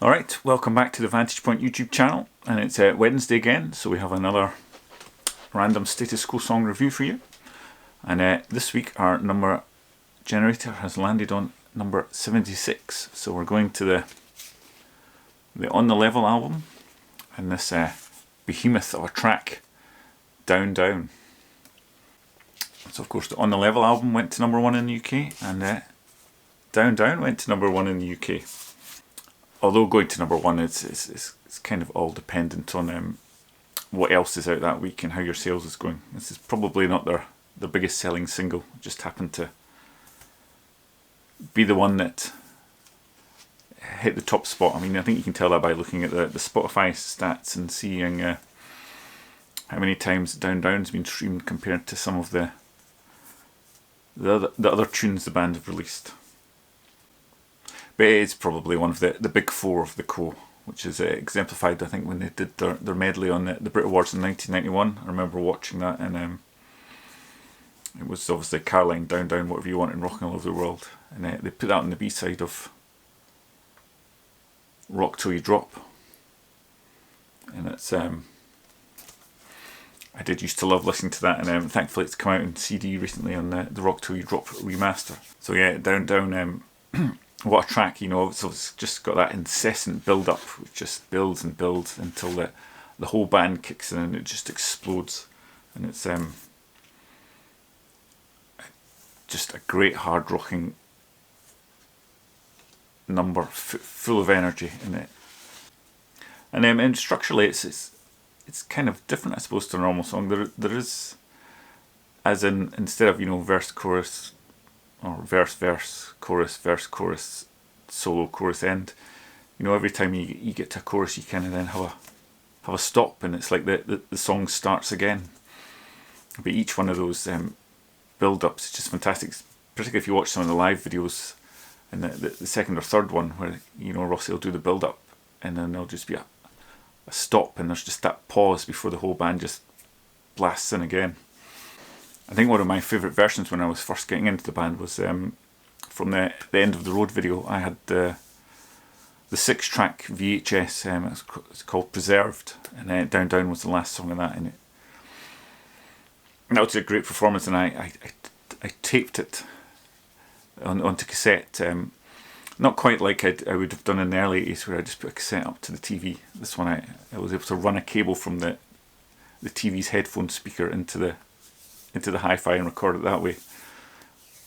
Alright, welcome back to the Vantage Point YouTube channel, and it's Wednesday again, so we have another random Status Quo song review for you. And this week our number generator has landed on number 76, so we're going to the On The Level album, and this behemoth of a track, Down Down. So of course the On The Level album went to number 1 in the UK, and Down Down went to number 1 in the UK. Although going to number 1, it's kind of all dependent on what else is out that week and how your sales is going. This is probably not their biggest selling single. It just happened to be the one that hit the top spot. I mean, I think you can tell that by looking at the Spotify stats and seeing how many times Down Down's been streamed compared to some of the other tunes the band have released. But it is probably one of the big four of the Quo, which is exemplified, I think, when they did their medley on the Brit Awards in 1991. I remember watching that, and it was obviously Caroline, Down Down, Whatever You Want in Rock and All Over the World. And they put that on the B-side of Rock Till You Drop. And it's I did used to love listening to that, and thankfully it's come out in CD recently on the Rock Till You Drop remaster. So yeah, Down Down, what a track, you know. So it's just got that incessant build-up, which just builds and builds until the whole band kicks in and it just explodes. And it's just a great hard-rocking number, full of energy in it. And structurally, it's kind of different, I suppose, to a normal song. There is, as in, instead of, you know, verse chorus, or verse chorus solo chorus end, you know, every time you get to a chorus you kind of then have a stop, and it's like the song starts again. But each one of those build-ups is just fantastic, particularly if you watch some of the live videos, and the second or third one where, you know, Rossi will do the build-up and then there'll just be a stop, and there's just that pause before the whole band just blasts in again. I think one of my favourite versions when I was first getting into the band was from the End of the Road video. I had the 6-track VHS, it's called Preserved, and Down Down was the last song of that, and that was a great performance, and I taped it onto cassette, not quite like I would have done in the early 80s where I just put a cassette up to the TV. This one I was able to run a cable from the TV's headphone speaker into the hi-fi and record it that way,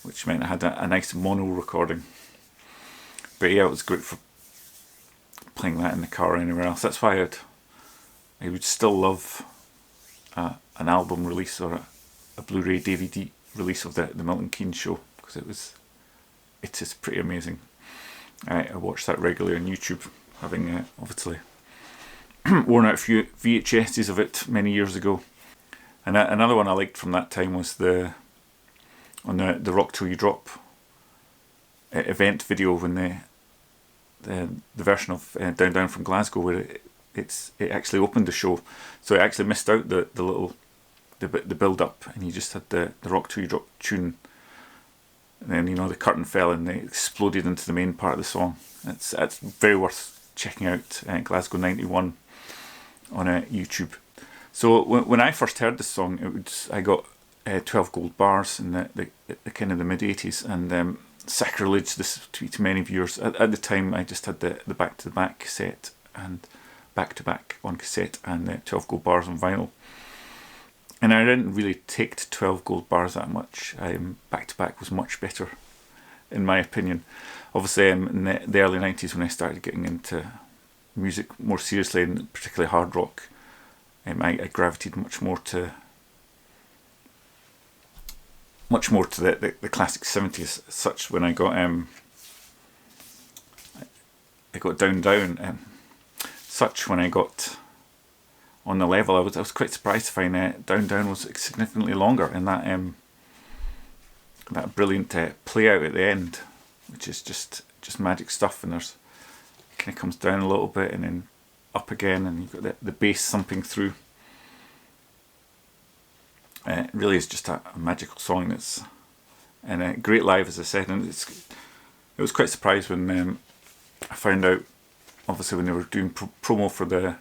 which meant I had a nice mono recording. But yeah, it was great for playing that in the car or anywhere else. That's why I would still love an album release or a Blu-ray DVD release of the Milton Keynes show, because it is pretty amazing. I watch that regularly on YouTube, having obviously worn out a few VHSs of it many years ago. And another one I liked from that time was the Rock Till You Drop event video, when the version of Down Down from Glasgow, where it actually opened the show, so it actually missed out the build up, and you just had the Rock Till You Drop tune, and then, you know, the curtain fell and it exploded into the main part of the song. It's very worth checking out, Glasgow 91 on YouTube. So when I first heard this song, I got 12 gold bars in the kind of the mid 80s, and sacrilege this to many viewers. At the time, I just had the back-to-back cassette, and back-to-back on cassette, and 12 gold bars on vinyl. And I didn't really take to 12 gold bars that much. Back-to-back was much better, in my opinion. Obviously, in the early 90s, when I started getting into music more seriously, and particularly hard rock, I gravitated much more to the classic 70s. Such when I got Down Down, such when I got On The Level, I was quite surprised to find Down Down was significantly longer, and that brilliant play out at the end, which is just magic stuff. And it kind of comes down a little bit and then up again, and you've got the bass thumping through. It really is just a magical song. And great live, as I said. And it was quite surprised when I found out obviously when they were doing promo for the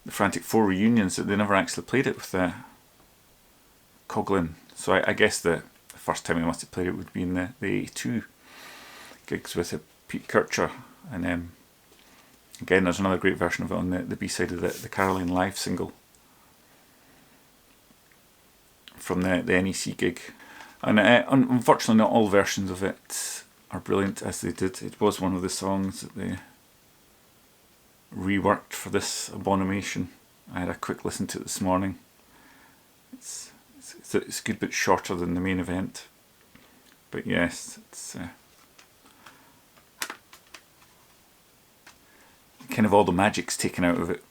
Frantic 4 reunions, that they never actually played it with Coughlin. So I guess the first time they must have played it would be in the 82 gigs with Pete Kircher. And again, there's another great version of it on the B-side of the Caroline Live single from the NEC gig. And unfortunately not all versions of it are brilliant as they did. It was one of the songs that they reworked for this abomination. I had a quick listen to it this morning. It's a good bit shorter than the main event, but yes, it's kind of all the magic's taken out of it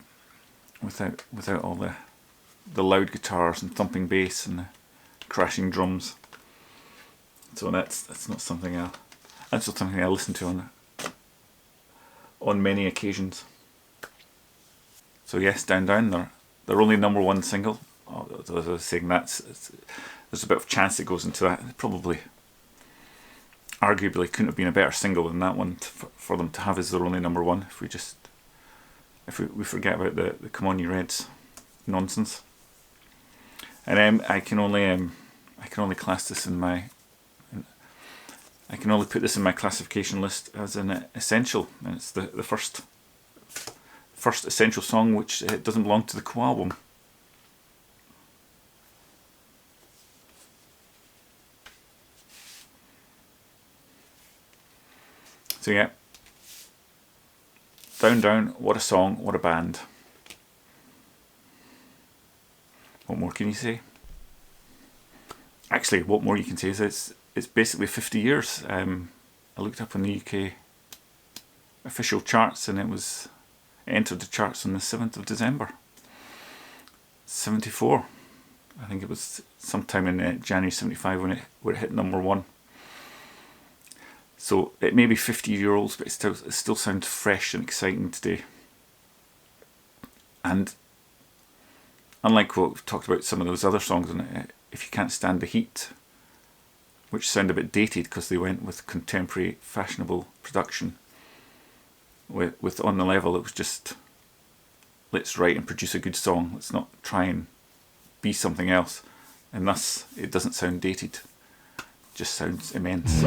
without all the loud guitars and thumping bass and the crashing drums. So that's not something I listen to on many occasions. So yes, Down Down, they're only #1 single. As I was saying, there's a bit of chance it goes into that. It probably, arguably, couldn't have been a better single than that one for them to have as their only #1. If we forget about the Come On You Reds nonsense. And I can only class this in my. I can only put this in my classification list as an essential, and it's the first essential song which doesn't belong to the Quo album. So yeah, Down Down, what a song, what a band. What more can you say? Actually, what more you can say is it's basically 50 years. I looked up on the UK official charts, and it entered the charts on the 7th of December 74. I think it was sometime in January 75 when it hit #1. So it may be 50-year-olds, but it still sounds fresh and exciting today. And unlike what we've talked about some of those other songs on it, If You Can't Stand the Heat, which sound a bit dated because they went with contemporary fashionable production, with On the Level it was just, let's write and produce a good song, let's not try and be something else, and thus it doesn't sound dated, it just sounds immense.